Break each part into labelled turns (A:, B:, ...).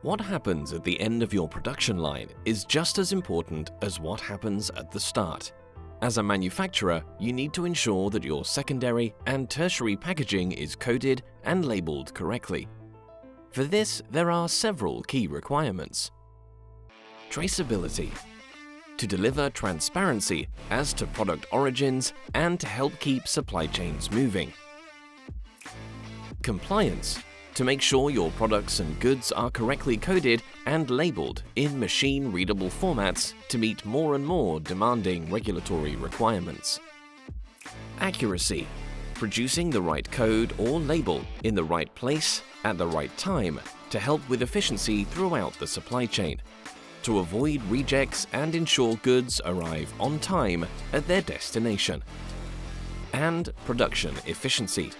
A: What happens at the end of your production line is just as important as what happens at the start. As a manufacturer, you need to ensure that your secondary and tertiary packaging is coded and labeled correctly. For this, there are several key requirements. Traceability. To deliver transparency as to product origins and to help keep supply chains moving. Compliance. To make sure your products and goods are correctly coded and labeled in machine-readable formats to meet more and more demanding regulatory requirements. Accuracy. Producing the right code or label in the right place at the right time to help with efficiency throughout the supply chain, to avoid rejects and ensure goods arrive on time at their destination. And production efficiency.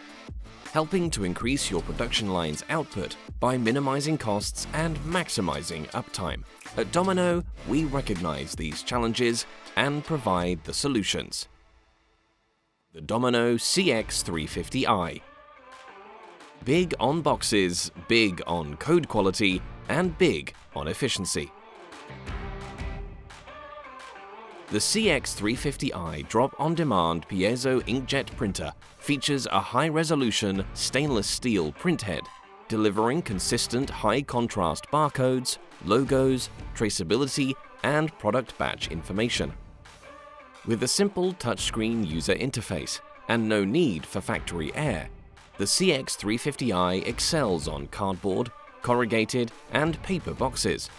A: Helping to increase your production line's output by minimizing costs and maximizing uptime. At Domino, we recognize these challenges and provide the solutions. The Domino CX350i. Big on boxes, big on code quality, and big on efficiency. The CX350i drop-on-demand piezo inkjet printer features a high-resolution stainless steel printhead, delivering consistent high-contrast barcodes, logos, traceability, and product batch information. With a simple touchscreen user interface and no need for factory air, the CX350i excels on cardboard, corrugated, and paper boxes.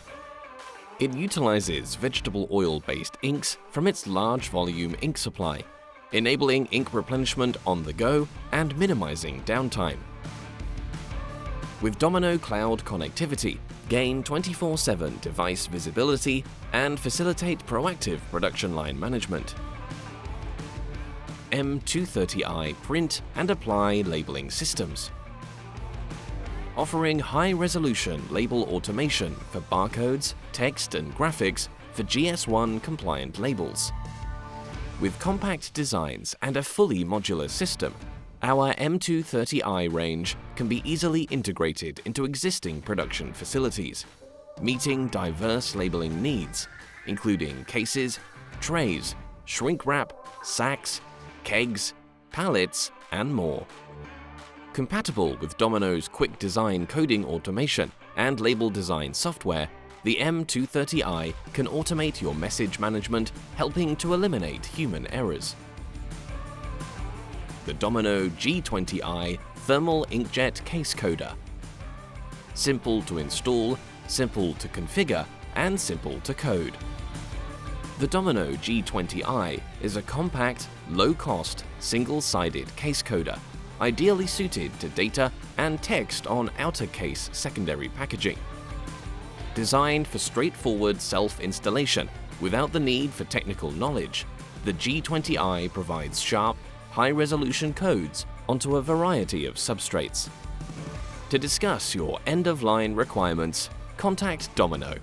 A: It utilizes vegetable oil-based inks from its large volume ink supply, enabling ink replenishment on the go and minimizing downtime. With Domino Cloud connectivity, gain 24/7 device visibility and facilitate proactive production line management. M230i print and apply labeling systems. Offering high-resolution label automation for barcodes, text and graphics for GS1 compliant labels. With compact designs and a fully modular system, our M230i range can be easily integrated into existing production facilities, meeting diverse labeling needs, including cases, trays, shrink wrap, sacks, kegs, pallets, and more. Compatible with Domino's quick design coding automation and label design software, the M230i can automate your message management, helping to eliminate human errors. The Domino G20i thermal inkjet case coder. Simple to install, simple to configure, and simple to code. The Domino G20i is a compact, low-cost, single-sided case coder, ideally suited to data and text on outer case secondary packaging. Designed for straightforward self-installation without the need for technical knowledge, the G20i provides sharp, high-resolution codes onto a variety of substrates. To discuss your end-of-line requirements, contact Domino.